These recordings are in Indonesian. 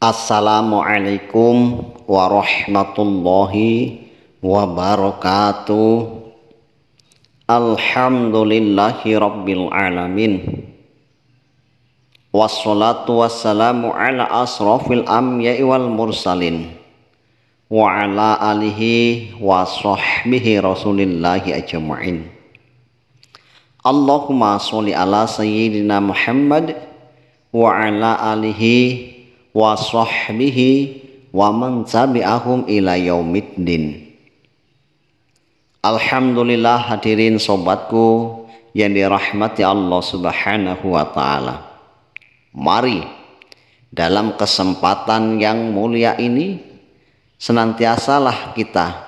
Assalamualaikum warahmatullahi wabarakatuh. Alhamdulillahi rabbil alamin. Wassalatu wassalamu ala asrafil anbiya'i wal mursalin wa ala alihi wa sahbihi rasulillahi ajma'in. Allahumma sholli ala sayyidina Muhammad wa ala alihi wa sahbihi wa man tabi'ahum ila yaumiddin. Alhamdulillah, hadirin sobatku yang dirahmati Allah Subhanahu wa ta'ala. Mari dalam kesempatan yang mulia ini senantiasalah kita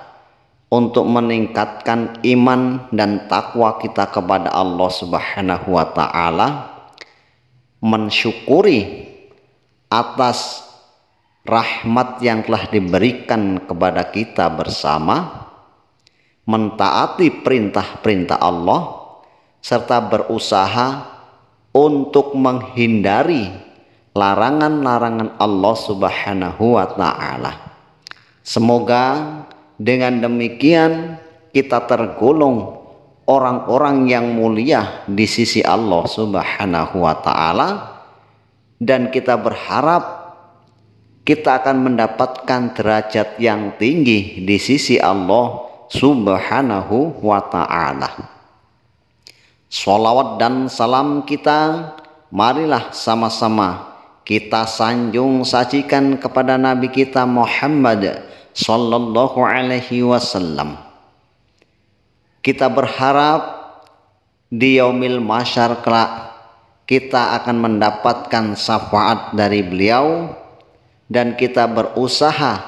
untuk meningkatkan iman dan takwa kita kepada Allah Subhanahu wa ta'ala, mensyukuri atas rahmat yang telah diberikan kepada kita bersama, mentaati perintah-perintah Allah, serta berusaha untuk menghindari larangan-larangan Allah Subhanahu wa ta'ala. Semoga dengan demikian kita tergolong orang-orang yang mulia di sisi Allah Subhanahu wa ta'ala, dan kita berharap kita akan mendapatkan derajat yang tinggi di sisi Allah Subhanahu wa ta'ala. Sholawat dan salam kita marilah sama-sama kita sanjung sajikan kepada Nabi kita Muhammad sallallahu alaihi wasallam. Kita berharap di yaumil mahsyar kelak kita akan mendapatkan syafaat dari beliau, dan kita berusaha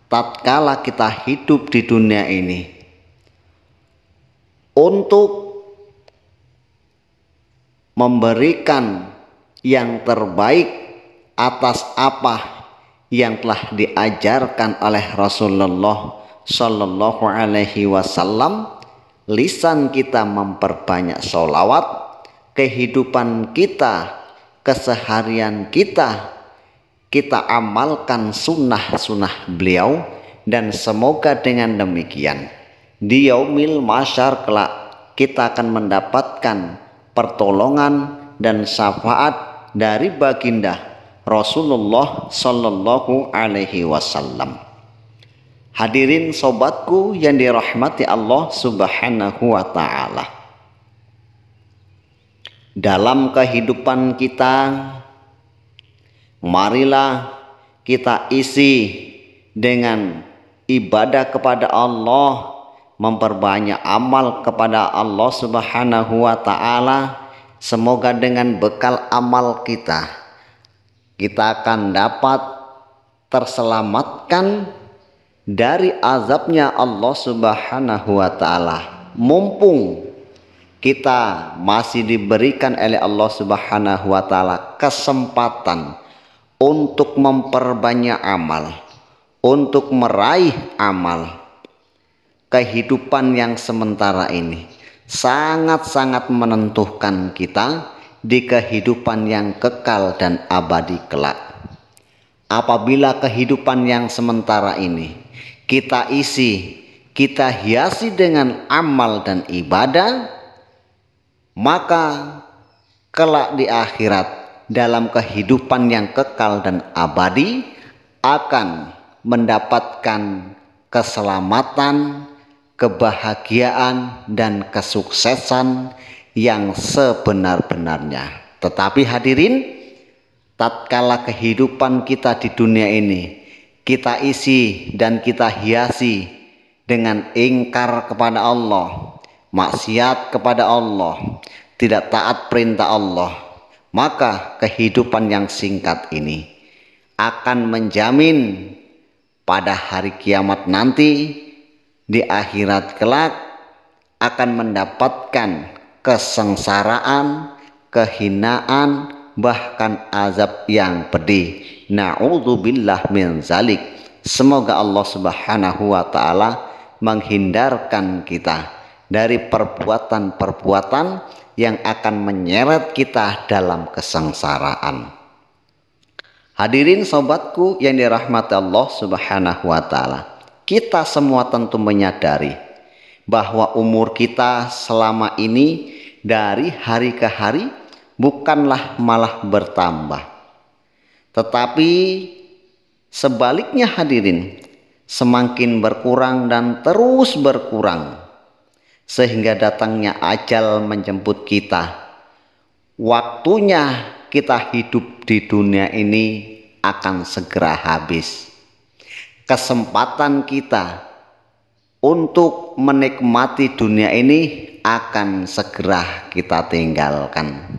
tatkala kita hidup di dunia ini untuk memberikan yang terbaik atas apa yang telah diajarkan oleh Rasulullah Sallallahu Alaihi Wasallam. Lisan kita memperbanyak sholawat, kehidupan kita, keseharian kita amalkan sunnah-sunnah beliau, dan semoga dengan demikian di yaumil mahsyar kelak kita akan mendapatkan pertolongan dan syafaat dari baginda Rasulullah Sallallahu Alaihi Wasallam. Hadirin sobatku yang dirahmati Allah Subhanahu wa ta'ala, dalam kehidupan kita marilah kita isi dengan ibadah kepada Allah, memperbanyak amal kepada Allah Subhanahu wa ta'ala. Semoga dengan bekal amal kita akan dapat terselamatkan dari azabnya Allah Subhanahu wa ta'ala. Mumpung kita masih diberikan oleh Allah Subhanahu wa ta'ala kesempatan untuk memperbanyak amal, untuk meraih amal, kehidupan yang sementara ini sangat-sangat menentukan kita di kehidupan yang kekal dan abadi kelak. Apabila kehidupan yang sementara ini kita isi, kita hiasi dengan amal dan ibadah, maka kelak di akhirat dalam kehidupan yang kekal dan abadi akan mendapatkan keselamatan, kebahagiaan, dan kesuksesan yang sebenar-benarnya. Tetapi hadirin, tatkala kehidupan kita di dunia ini kita isi dan kita hiasi dengan ingkar kepada Allah, maksiat kepada Allah, tidak taat perintah Allah, maka kehidupan yang singkat ini akan menjamin pada hari kiamat nanti di akhirat kelak akan mendapatkan kesengsaraan, kehinaan, bahkan azab yang pedih. Na'udzubillah min zalik. Semoga Allah Subhanahu wa ta'ala menghindarkan kita dari perbuatan-perbuatan yang akan menyeret kita dalam kesengsaraan. Hadirin sobatku yang dirahmati Allah Subhanahu wa taala. Kita semua tentu menyadari bahwa umur kita selama ini dari hari ke hari bukanlah malah bertambah. Tetapi sebaliknya hadirin, semakin berkurang dan terus berkurang. Sehingga datangnya ajal menjemput kita. Waktunya kita hidup di dunia ini akan segera habis. Kesempatan kita untuk menikmati dunia ini akan segera kita tinggalkan.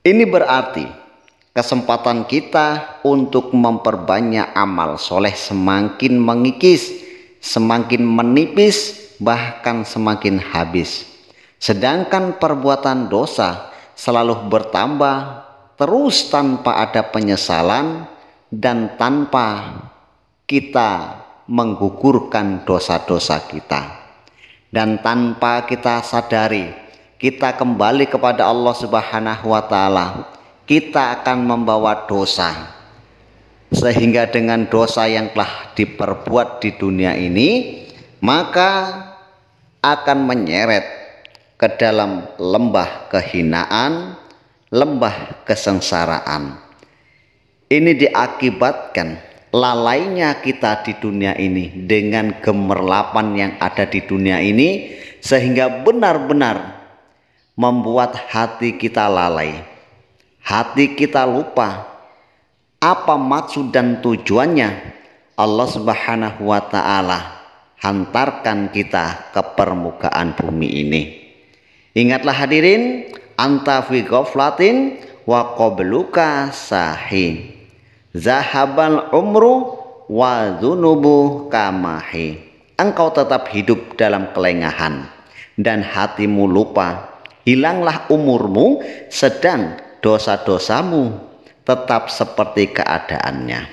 Ini berarti kesempatan kita untuk memperbanyak amal soleh semakin mengikis, semakin menipis, bahkan semakin habis. Sedangkan perbuatan dosa selalu bertambah terus tanpa ada penyesalan dan tanpa kita menggugurkan dosa-dosa kita. Dan tanpa kita sadari, kita kembali kepada Allah Subhanahu wa taala, kita akan membawa dosa. Sehingga dengan dosa yang telah diperbuat di dunia ini, maka akan menyeret ke dalam lembah kehinaan, lembah kesengsaraan. Ini diakibatkan lalainya kita di dunia ini dengan gemerlapan yang ada di dunia ini, sehingga benar-benar membuat hati kita lalai, hati kita lupa apa maksud dan tujuannya Allah Subhanahu wa taala hantarkan kita ke permukaan bumi ini. Ingatlah hadirin, anta fi ghaflatin wa qabluka sahin, zahabal umru wa dzunubu kamahi. Engkau tetap hidup dalam kelengahan dan hatimu lupa. Hilanglah umurmu, sedang dosa-dosamu tetap seperti keadaannya.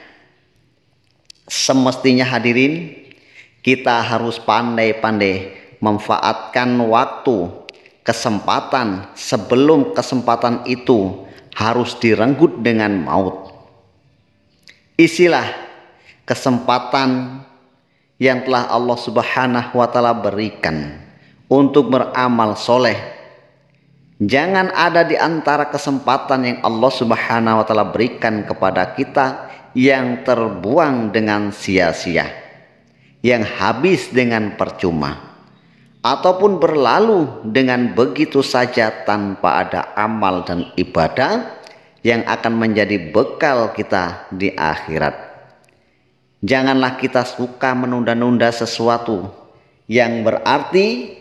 Semestinya hadirin, kita harus pandai-pandai memanfaatkan waktu, kesempatan sebelum kesempatan itu harus direnggut dengan maut. Isilah kesempatan yang telah Allah Subhanahu wa taala berikan untuk beramal soleh. Jangan ada di antara kesempatan yang Allah Subhanahu wa taala berikan kepada kita yang terbuang dengan sia-sia, yang habis dengan percuma, ataupun berlalu dengan begitu saja tanpa ada amal dan ibadah yang akan menjadi bekal kita di akhirat. Janganlah kita suka menunda-nunda sesuatu yang berarti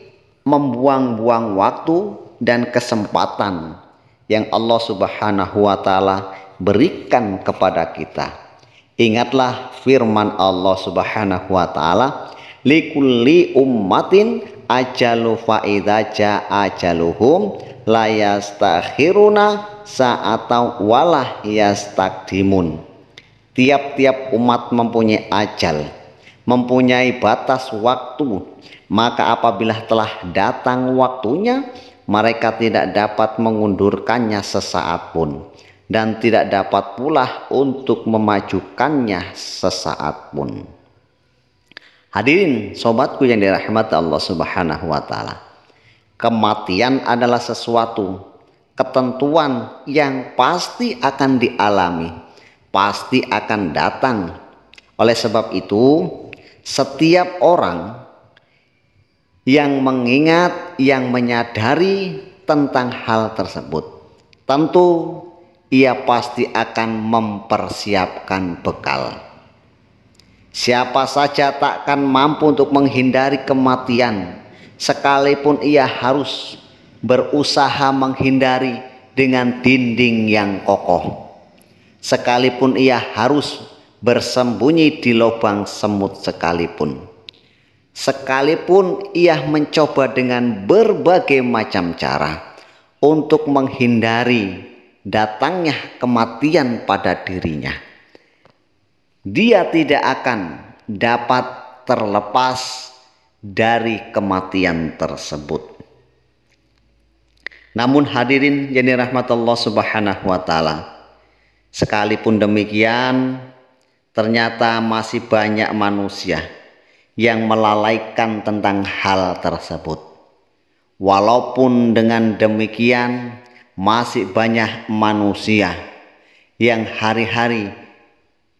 membuang-buang waktu dan kesempatan yang Allah Subhanahu wa taala berikan kepada kita. Ingatlah firman Allah Subhanahu wa taala, likulli ummatin ajalu fa idza jaa ajaluhum la yastakhiruna sa'atan wala yastakdimun. Tiap-tiap umat mempunyai ajal, mempunyai batas waktu, maka apabila telah datang waktunya, mereka tidak dapat mengundurkannya sesaat pun, dan tidak dapat pula untuk memajukannya sesaat pun. Hadirin sobatku yang dirahmati Allah Subhanahu wa taala, kematian adalah sesuatu ketentuan yang pasti akan dialami, pasti akan datang. Oleh sebab itu, setiap orang yang mengingat, yang menyadari tentang hal tersebut, tentu ia pasti akan mempersiapkan bekal. Siapa saja takkan mampu untuk menghindari kematian, sekalipun ia harus berusaha menghindari dengan dinding yang kokoh, sekalipun ia harus bersembunyi di lubang semut sekalipun ia mencoba dengan berbagai macam cara untuk menghindari datangnya kematian pada dirinya, dia tidak akan dapat terlepas dari kematian tersebut. Namun hadirin yang dirahmati Allah Subhanahu wa taala, Sekalipun demikian, ternyata masih banyak manusia yang melalaikan tentang hal tersebut. Walaupun dengan demikian, masih banyak manusia yang hari-hari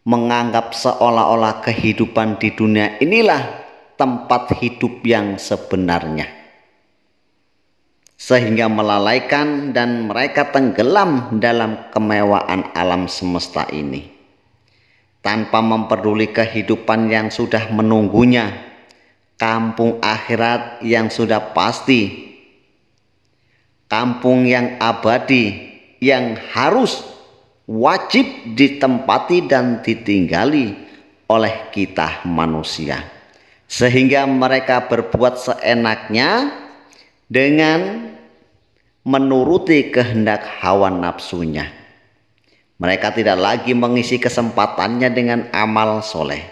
menganggap seolah-olah kehidupan di dunia inilah tempat hidup yang sebenarnya, sehingga melalaikan dan mereka tenggelam dalam kemewahan alam semesta ini, tanpa memperduli kehidupan yang sudah menunggunya, kampung akhirat yang sudah pasti, kampung yang abadi yang harus wajib ditempati dan ditinggali oleh kita manusia, sehingga mereka berbuat seenaknya dengan menuruti kehendak hawa nafsunya. Mereka tidak lagi mengisi kesempatannya dengan amal soleh,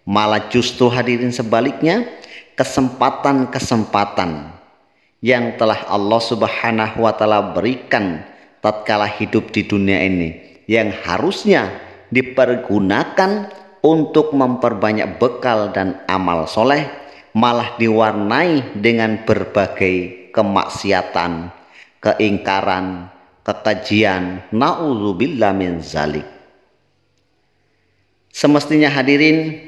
malah justru hadirin sebaliknya, kesempatan-kesempatan yang telah Allah Subhanahu wa Ta'ala berikan tatkala hidup di dunia ini, yang harusnya dipergunakan untuk memperbanyak bekal dan amal soleh, malah diwarnai dengan berbagai kemaksiatan, keingkaran, kekejian. Na'udzubillah min zalik. Semestinya hadirin,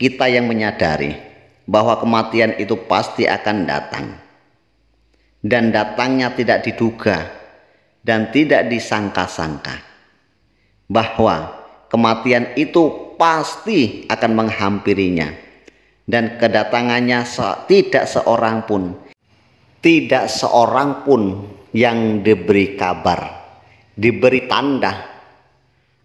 kita yang menyadari bahwa kematian itu pasti akan datang, dan datangnya tidak diduga dan tidak disangka-sangka, bahwa kematian itu pasti akan menghampirinya, dan kedatangannya tidak seorang pun yang diberi kabar, diberi tanda,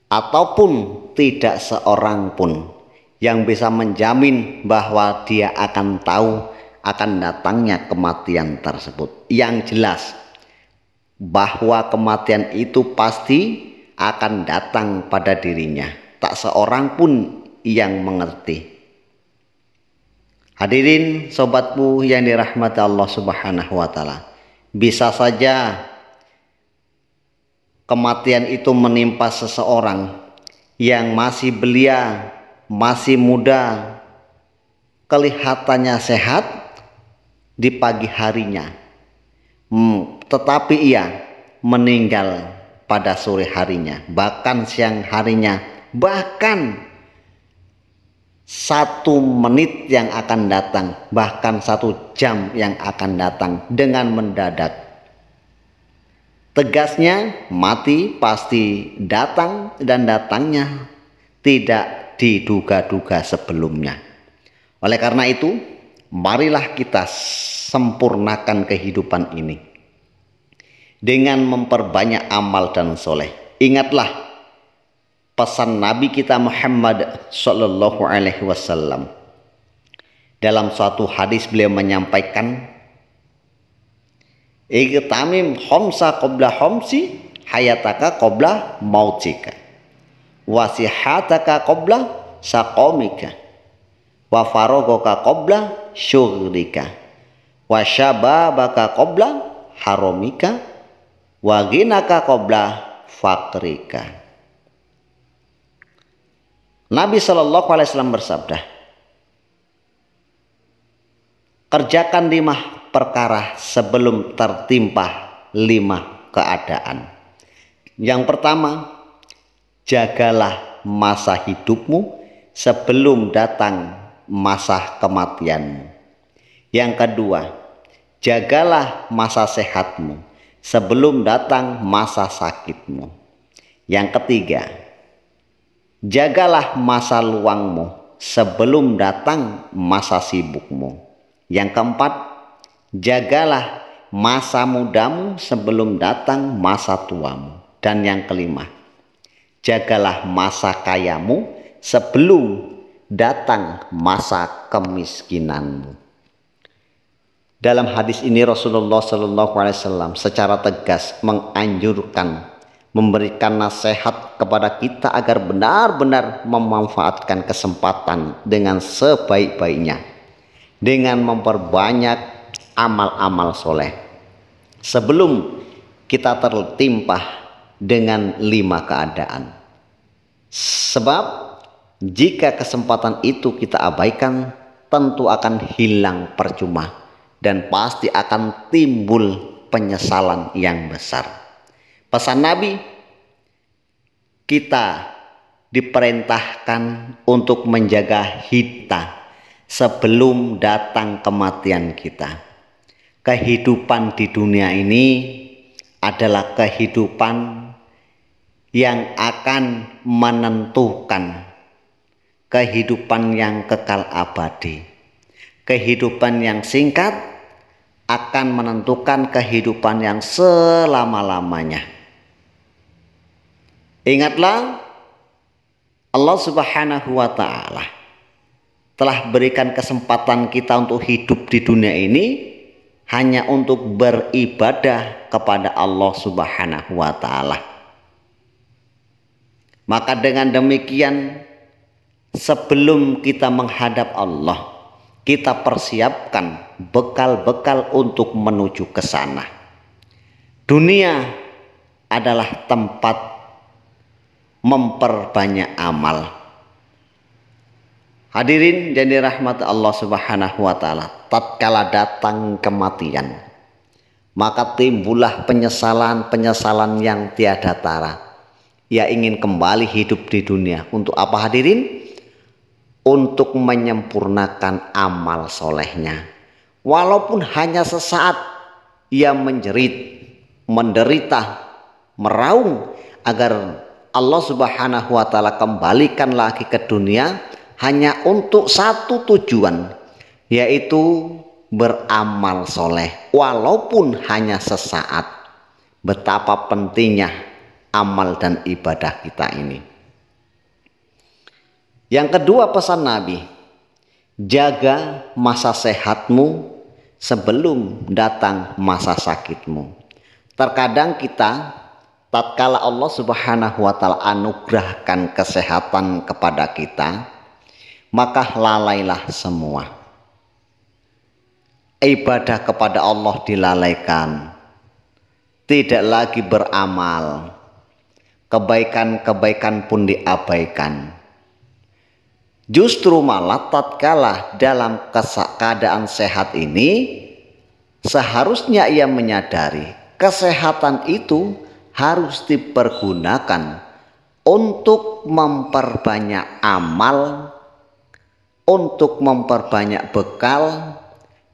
ataupun tidak seorang pun yang bisa menjamin bahwa dia akan tahu akan datangnya kematian tersebut. Yang jelas bahwa kematian itu pasti akan datang pada dirinya, tak seorang pun yang mengerti. Hadirin sobatku yang dirahmati Allah Subhanahu wa Ta'ala, bisa saja kematian itu menimpa seseorang yang masih belia, masih muda, kelihatannya sehat di pagi harinya, tetapi ia meninggal pada sore harinya, bahkan siang harinya, bahkan 1 menit yang akan datang, bahkan 1 jam yang akan datang dengan mendadak. Tegasnya, mati pasti datang, dan datangnya tidak diduga-duga sebelumnya. Oleh karena itu, marilah kita sempurnakan kehidupan ini dengan memperbanyak amal dan soleh. Ingatlah pesan Nabi kita Muhammad Sallallahu Alaihi Wasallam. Dalam suatu hadis beliau menyampaikan, "Igtamim khamsa qabla khamsi, hayataka qabla mautika, wasihataka qabla saqamika, wa faragaka qabla syughlika, wa syababaka qabla haramika, wa ghinaka qabla fakrika." Nabi Shallallahu Alaihi Wasallam bersabda, kerjakan 5 perkara sebelum tertimpa 5 keadaan. Yang pertama, jagalah masa hidupmu sebelum datang masa kematianmu. Yang kedua, jagalah masa sehatmu sebelum datang masa sakitmu. Yang ketiga, jagalah masa luangmu sebelum datang masa sibukmu. Yang keempat, jagalah masa mudamu sebelum datang masa tuamu. Dan yang kelima, jagalah masa kayamu sebelum datang masa kemiskinanmu. Dalam hadis ini Rasulullah SAW secara tegas menganjurkan, memberikan nasihat kepada kita agar benar-benar memanfaatkan kesempatan dengan sebaik-baiknya, dengan memperbanyak amal-amal soleh sebelum kita tertimpa dengan 5 keadaan. Sebab jika kesempatan itu kita abaikan, tentu akan hilang percuma dan pasti akan timbul penyesalan yang besar. Pesan Nabi, kita diperintahkan untuk menjaga kita sebelum datang kematian kita. Kehidupan di dunia ini adalah kehidupan yang akan menentukan kehidupan yang kekal abadi. Kehidupan yang singkat akan menentukan kehidupan yang selama-lamanya. Ingatlah, Allah Subhanahu wa Ta'ala telah berikan kesempatan kita untuk hidup di dunia ini hanya untuk beribadah kepada Allah Subhanahu wa Ta'ala. Maka dengan demikian, sebelum kita menghadap Allah, kita persiapkan bekal-bekal untuk menuju ke sana. Dunia adalah tempat memperbanyak amal. Hadirin yang dirahmati Allah Subhanahu wa Ta'ala, tatkala datang kematian, maka timbullah penyesalan yang tiada tara. Ia ingin kembali hidup di dunia. Untuk apa hadirin? Untuk menyempurnakan amal solehnya. Walaupun hanya sesaat, ia menjerit, menderita, meraung agar Allah Subhanahu wa Ta'ala kembalikan lagi ke dunia hanya untuk satu tujuan, yaitu beramal soleh walaupun hanya sesaat. Betapa pentingnya amal dan ibadah kita ini. Yang kedua pesan Nabi, jaga masa sehatmu sebelum datang masa sakitmu. Terkadang kita tatkala Allah Subhanahu wa Ta'ala anugerahkan kesehatan kepada kita, maka lalailah semua. Ibadah kepada Allah dilalaikan, tidak lagi beramal, kebaikan-kebaikan pun diabaikan. Justru malah tatkala dalam keadaan sehat ini, seharusnya ia menyadari kesehatan itu harus dipergunakan untuk memperbanyak amal, untuk memperbanyak bekal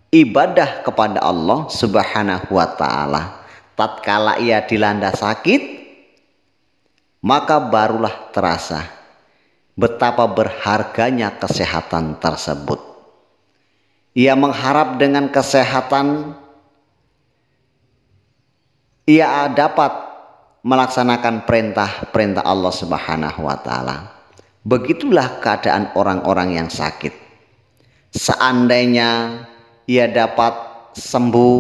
ibadah kepada Allah Subhanahu wa Ta'ala. Tatkala ia dilanda sakit, maka barulah terasa betapa berharganya kesehatan tersebut. Ia mengharap dengan kesehatan ia dapat melaksanakan perintah-perintah Allah Subhanahu wa Ta'ala. Begitulah keadaan orang-orang yang sakit. Seandainya ia dapat sembuh,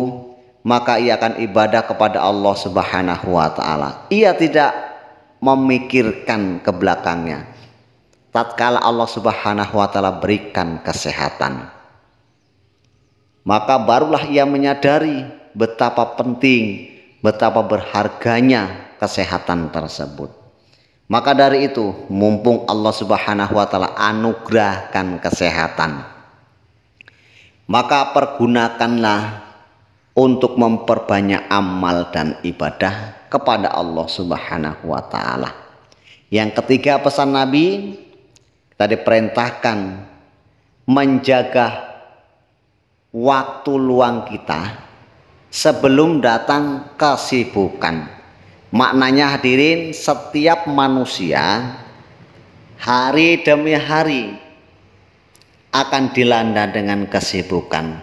maka ia akan ibadah kepada Allah Subhanahu wa Ta'ala. Ia tidak memikirkan ke belakangnya. Tatkala Allah Subhanahu wa Ta'ala berikan kesehatan, maka barulah ia menyadari betapa penting, betapa berharganya kesehatan tersebut. Maka dari itu, mumpung Allah Subhanahu wa Ta'ala anugerahkan kesehatan, maka pergunakanlah untuk memperbanyak amal dan ibadah kepada Allah Subhanahu wa Ta'ala. Yang ketiga pesan Nabi, kita diperintahkan menjaga waktu luang kita sebelum datang kesibukan. Maknanya hadirin, setiap manusia hari demi hari akan dilanda dengan kesibukan.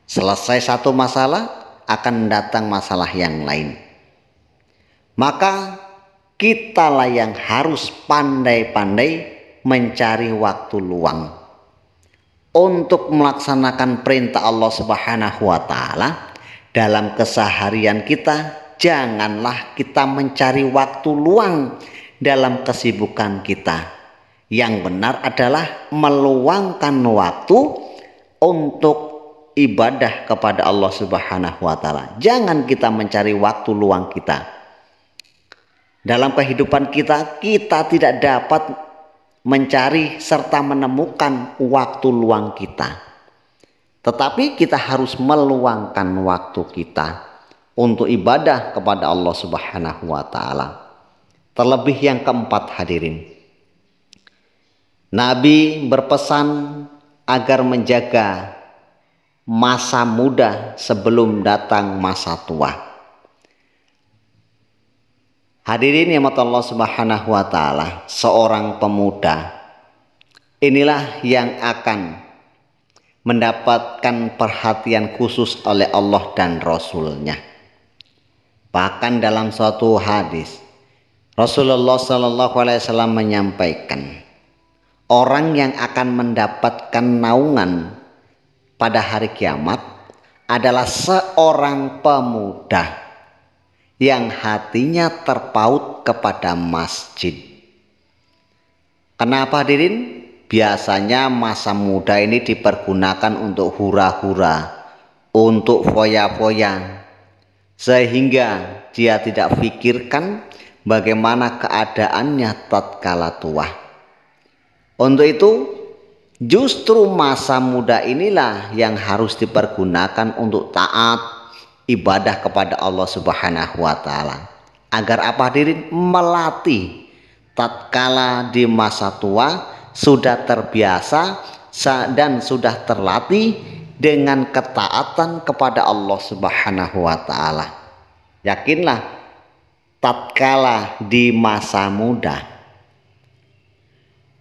Selesai satu masalah, akan datang masalah yang lain. Maka kitalah yang harus pandai-pandai mencari waktu luang untuk melaksanakan perintah Allah Subhanahu wa Ta'ala dalam keseharian kita. Janganlah kita mencari waktu luang dalam kesibukan kita. Yang benar adalah meluangkan waktu untuk ibadah kepada Allah Subhanahu wa Ta'ala. Jangan kita mencari waktu luang kita Dalam kehidupan kita, kita tidak dapat mencari serta menemukan waktu luang kita. Tetapi kita harus meluangkan waktu kita untuk ibadah kepada Allah Subhanahu wa taala. Terlebih yang keempat, hadirin. Nabi berpesan agar menjaga masa muda sebelum datang masa tua. Hadirin yang Allah Subhanahu wa taala, seorang pemuda inilah yang akan mendapatkan perhatian khusus oleh Allah dan Rasul-Nya. Bahkan dalam suatu hadis Rasulullah SAW menyampaikan, orang yang akan mendapatkan naungan pada hari kiamat adalah seorang pemuda yang hatinya terpaut kepada masjid. Kenapa, hadirin? Biasanya masa muda ini dipergunakan untuk hura-hura, untuk foya-foya, sehingga dia tidak pikirkan bagaimana keadaannya tatkala tua. Untuk itu, justru masa muda inilah yang harus dipergunakan untuk taat ibadah kepada Allah Subhanahu wa taala. Agar apa, hadirin? Melatih tatkala di masa tua sudah terbiasa dan sudah terlatih dengan ketaatan kepada Allah Subhanahu wa taala. Yakinlah, tatkala di masa muda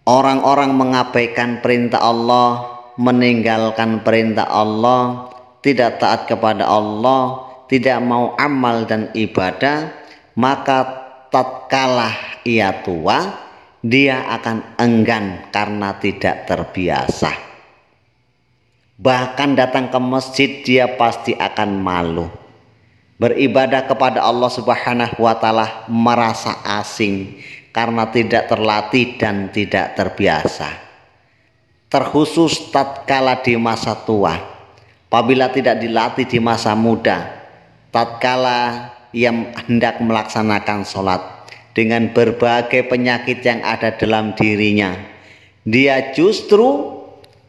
orang-orang mengabaikan perintah Allah, meninggalkan perintah Allah, tidak taat kepada Allah, tidak mau amal dan ibadah, maka tatkala ia tua, dia akan enggan karena tidak terbiasa. Bahkan datang ke masjid dia pasti akan malu. Beribadah kepada Allah Subhanahu wa taala merasa asing karena tidak terlatih dan tidak terbiasa. Terkhusus tatkala di masa tua. Apabila tidak dilatih di masa muda, tatkala ia hendak melaksanakan sholat dengan berbagai penyakit yang ada dalam dirinya, dia justru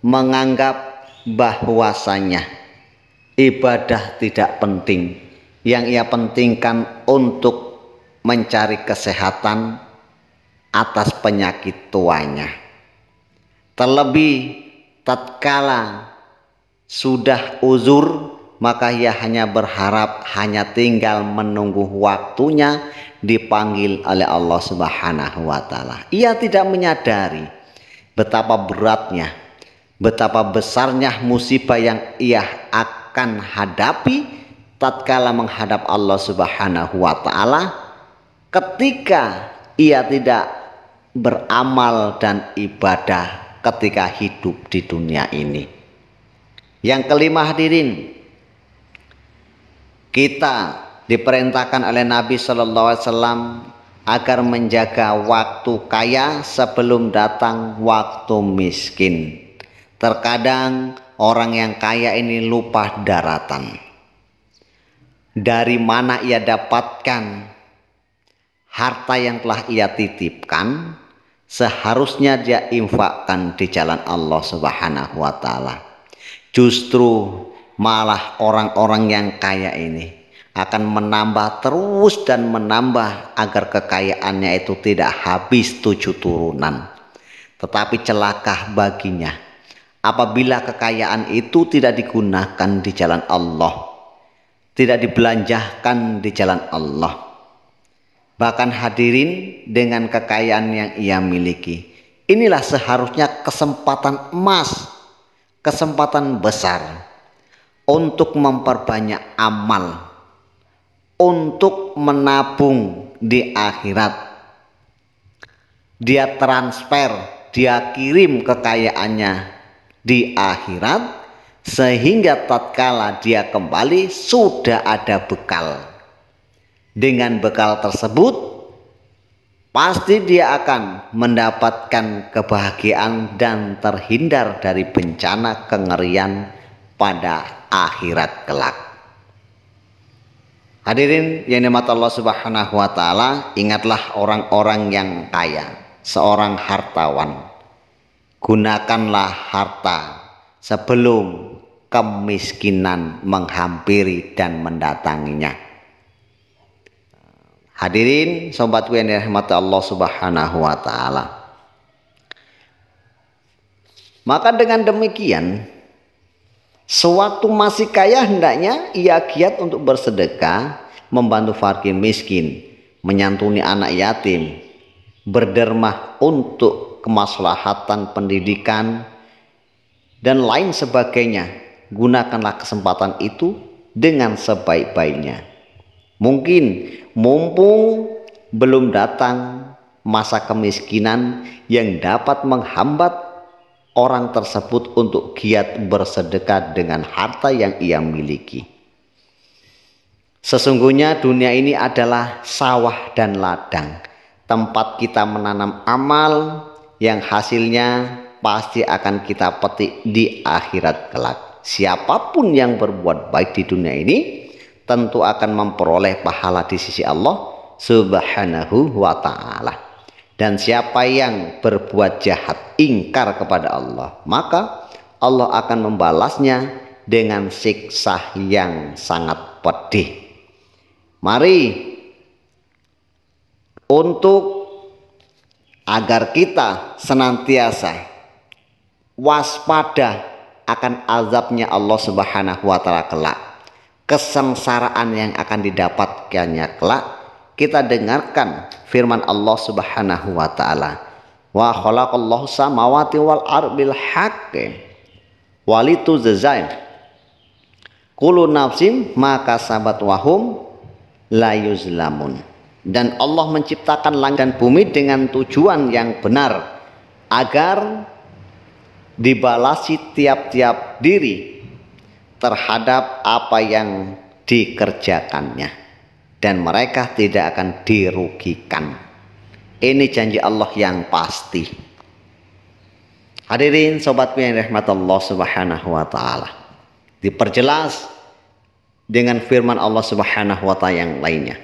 menganggap bahwasanya ibadah tidak penting. Yang ia pentingkan untuk mencari kesehatan atas penyakit tuanya. Terlebih tatkala sudah uzur, maka ia hanya berharap hanya tinggal menunggu waktunya dipanggil oleh Allah Subhanahu wa taala. Ia tidak menyadari betapa beratnya, betapa besarnya musibah yang ia akan hadapi tatkala menghadap Allah Subhanahu wa taala ketika ia tidak beramal dan ibadah ketika hidup di dunia ini. Yang kelima, hadirin, kita diperintahkan oleh Nabi Shallallahu Alaihi Wasallam agar menjaga waktu kaya sebelum datang waktu miskin. Terkadang orang yang kaya ini lupa daratan. Dari mana ia dapatkan harta yang telah ia titipkan, seharusnya dia infakkan di jalan Allah Subhanahu wa taala. Justru malah orang-orang yang kaya ini akan menambah terus dan menambah agar kekayaannya itu tidak habis 7 turunan. Tetapi celaka baginya apabila kekayaan itu tidak digunakan di jalan Allah, tidak dibelanjakan di jalan Allah. Bahkan hadirin, dengan kekayaan yang ia miliki, inilah seharusnya kesempatan emas, kesempatan besar untuk memperbanyak amal, untuk menabung di akhirat. Dia transfer, dia kirim kekayaannya di akhirat, sehingga tatkala dia kembali sudah ada bekal. Dengan bekal tersebut pasti dia akan mendapatkan kebahagiaan dan terhindar dari bencana kengerian pada akhirat kelak. Hadirin yang dirahmati Allah Subhanahu wa taala, ingatlah orang-orang yang kaya, seorang hartawan. Gunakanlah harta sebelum kemiskinan menghampiri dan mendatanginya. Hadirin sobatku yang dirahmati Allah Subhanahu wa taala. Maka dengan demikian, sewaktu masih kaya hendaknya ia giat untuk bersedekah, membantu fakir miskin, menyantuni anak yatim, berderma untuk kemaslahatan pendidikan dan lain sebagainya. Gunakanlah kesempatan itu dengan sebaik-baiknya. Mungkin mumpung belum datang masa kemiskinan yang dapat menghambat orang tersebut untuk giat bersedekah dengan harta yang ia miliki. Sesungguhnya dunia ini adalah sawah dan ladang, tempat kita menanam amal yang hasilnya pasti akan kita petik di akhirat kelak. Siapapun yang berbuat baik di dunia ini tentu akan memperoleh pahala di sisi Allah Subhanahu wa ta'ala. Dan siapa yang berbuat jahat, ingkar kepada Allah, maka Allah akan membalasnya dengan siksa yang sangat pedih. Mari untuk agar kita senantiasa waspada akan azabnya Allah Subhanahu wa ta'ala kelak, kesengsaraan yang akan didapatkannya kelak, kita dengarkan firman Allah Subhanahu wa taala. Wa khalaqallahu samawati wal ardi bil haqqi walitujzain kullu nafsin ma kasabat wa hum la yuzlamun. Dan Allah menciptakan langit dan bumi dengan tujuan yang benar, agar dibalasi tiap-tiap diri terhadap apa yang dikerjakannya, dan mereka tidak akan dirugikan. Ini janji Allah yang pasti. Hadirin sobatku yang dirahmati Allah Subhanahu wa taala, diperjelas dengan firman Allah Subhanahu wa taala yang lainnya.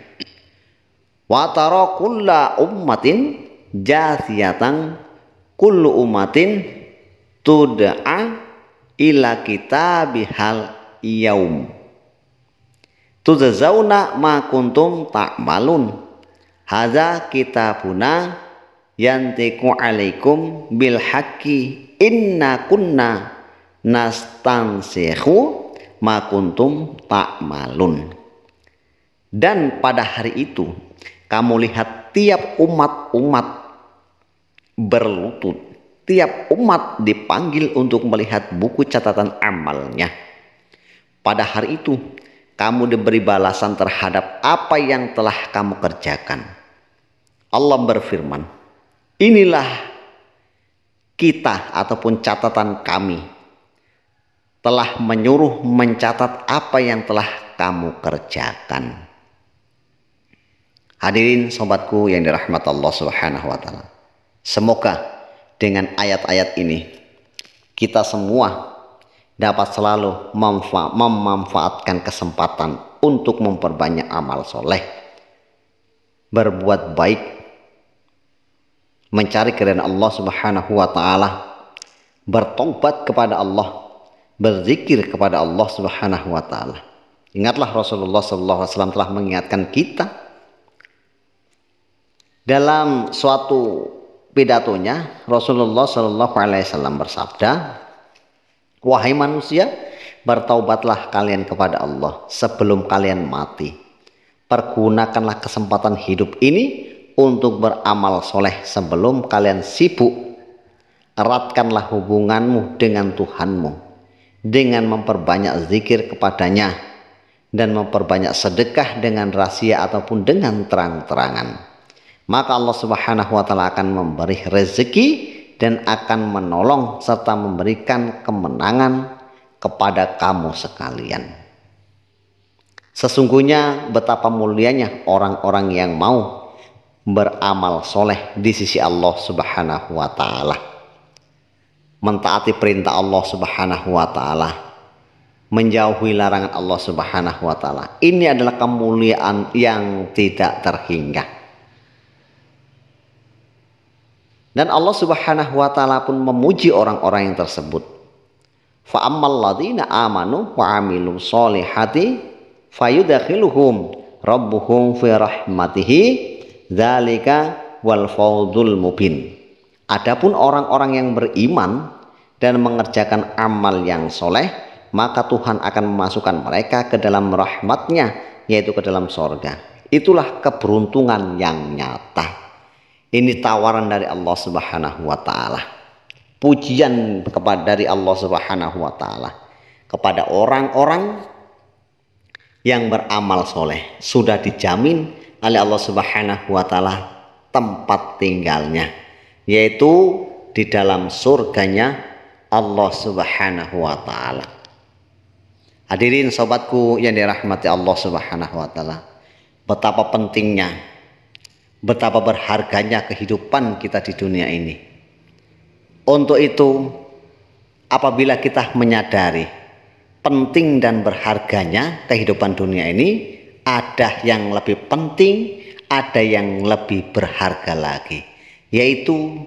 Wa tara kulla ummatin jathiyatan kullu ummatin tud'a ila kitabihal yaum tujzauna ma kuntum ta'malun hadza kitabuna yantiqu alaikum bil haqqi inna kunna nastansikhu ma kuntum ta'malun. Dan pada hari itu kamu lihat tiap umat-umat berlutut, tiap umat dipanggil untuk melihat buku catatan amalnya. Pada hari itu kamu diberi balasan terhadap apa yang telah kamu kerjakan. Allah berfirman, inilah kita ataupun catatan kami telah menyuruh mencatat apa yang telah kamu kerjakan. Hadirin sobatku yang dirahmati Allah Subhanahu wa taala, semoga dengan ayat-ayat ini kita semua dapat selalu memanfaatkan kesempatan untuk memperbanyak amal soleh, berbuat baik, mencari keridhaan Allah Subhanahu wa taala, bertobat kepada Allah, berzikir kepada Allah Subhanahu wa taala. Ingatlah Rasulullah SAW telah mengingatkan kita dalam suatu pidatonya. Rasulullah SAW bersabda, wahai manusia, bertaubatlah kalian kepada Allah sebelum kalian mati. Pergunakanlah kesempatan hidup ini untuk beramal soleh sebelum kalian sibuk. Eratkanlah hubunganmu dengan Tuhanmu dengan memperbanyak zikir kepadanya dan memperbanyak sedekah dengan rahasia ataupun dengan terang-terangan. Maka Allah Subhanahu wa taala akan memberi rezeki dan akan menolong serta memberikan kemenangan kepada kamu sekalian. Sesungguhnya betapa mulianya orang-orang yang mau beramal soleh di sisi Allah Subhanahu wa taala, mentaati perintah Allah Subhanahu wa taala, menjauhi larangan Allah Subhanahu wa taala. Ini adalah kemuliaan yang tidak terhingga. Dan Allah Subhanahu wa taala pun memuji orang-orang yang tersebut. Fa ammal ladzina amanu wa amilus solihati fayudkhiluhum rabbuhum fi rahmatihi dzalika wal fawzul mubin. Adapun orang-orang yang beriman dan mengerjakan amal yang soleh, maka Tuhan akan memasukkan mereka ke dalam rahmatnya, yaitu ke dalam sorga. Itulah keberuntungan yang nyata. Ini tawaran dari Allah Subhanahu wa taala. Pujian dari Allah Subhanahu wa taala kepada orang-orang yang beramal soleh. Sudah dijamin oleh Allah Subhanahu wa taala tempat tinggalnya, yaitu di dalam surganya Allah Subhanahu wa taala. Hadirin sobatku yang dirahmati Allah Subhanahu wa taala, betapa pentingnya, betapa berharganya kehidupan kita di dunia ini. Untuk itu, apabila kita menyadari penting dan berharganya kehidupan dunia ini, ada yang lebih penting, ada yang lebih berharga lagi, yaitu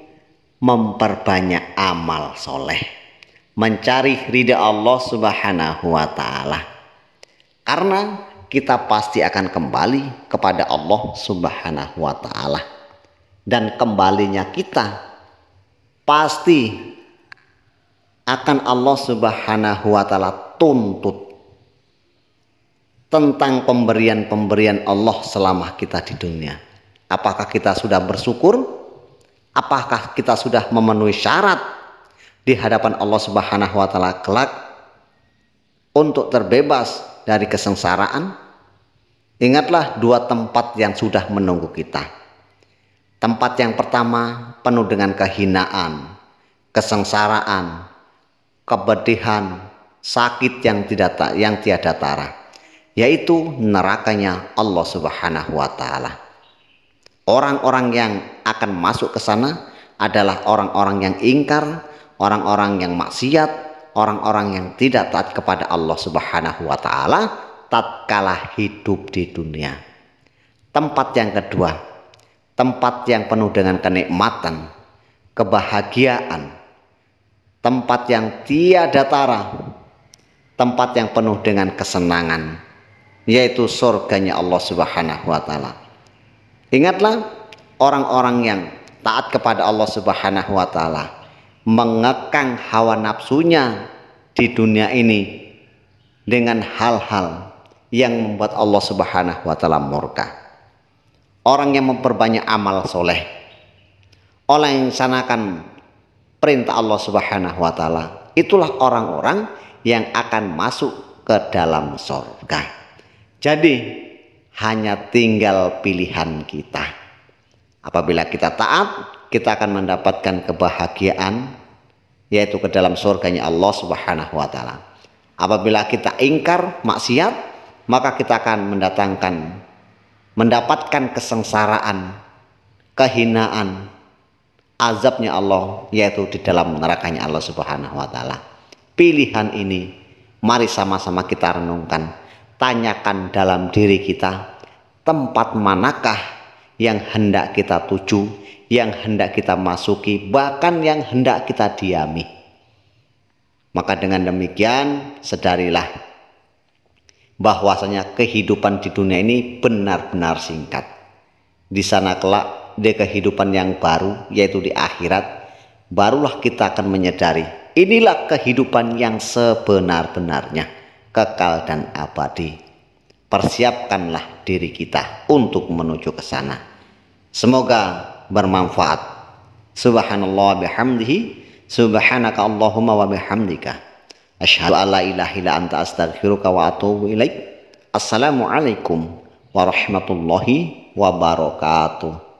memperbanyak amal soleh, mencari ridha Allah Subhanahu wa taala. Karena kita pasti akan kembali kepada Allah Subhanahu wa taala, dan kembalinya kita pasti akan Allah Subhanahu wa taala tuntut tentang pemberian-pemberian Allah selama kita di dunia. Apakah kita sudah bersyukur? Apakah kita sudah memenuhi syarat di hadapan Allah Subhanahu wa taala kelak untuk terbebas dari kesengsaraan? Ingatlah dua tempat yang sudah menunggu kita. Tempat yang pertama penuh dengan kehinaan, kesengsaraan, kepedihan, sakit yang tiada tara, yaitu nerakanya Allah Subhanahu wa taala. Orang-orang yang akan masuk ke sana adalah orang-orang yang ingkar, orang-orang yang maksiat, orang-orang yang tidak taat kepada Allah Subhanahu wa taala tatkala hidup di dunia. Tempat yang kedua, tempat yang penuh dengan kenikmatan, kebahagiaan, tempat yang tiada tara, tempat yang penuh dengan kesenangan, yaitu surganya Allah Subhanahu wa taala. Ingatlah, orang-orang yang taat kepada Allah Subhanahu wa taala mengekang hawa nafsunya di dunia ini dengan hal-hal yang membuat Allah Subhanahu wa taala murka. Orang yang memperbanyak amal soleh, orang yang melaksanakan perintah Allah Subhanahu wa taala, itulah orang-orang yang akan masuk ke dalam surga. Jadi hanya tinggal pilihan kita. Apabila kita taat, kita akan mendapatkan kebahagiaan, yaitu ke dalam surganya Allah Subhanahu wa taala. Apabila kita ingkar, maksiat, maka kita akan mendapatkan kesengsaraan, kehinaan, azabnya Allah, yaitu di dalam nerakanya Allah Subhanahu wa taala. Pilihan ini mari sama-sama kita renungkan. Tanyakan dalam diri kita, tempat manakah yang hendak kita tuju, yang hendak kita masuki, bahkan yang hendak kita diami. Maka dengan demikian sadarilah bahwasanya kehidupan di dunia ini benar-benar singkat. Di sana kelak di kehidupan yang baru, yaitu di akhirat, barulah kita akan menyadari inilah kehidupan yang sebenar-benarnya, kekal dan abadi. Persiapkanlah diri kita untuk menuju ke sana. Semoga bermanfaat. Subhanallah bihamdihi, subhanaka Allahumma wa bihamdika, asyhadu an la ilaha illa anta astaghfiruka wa atubu ilaik. Assalamualaikum warahmatullahi wabarakatuh.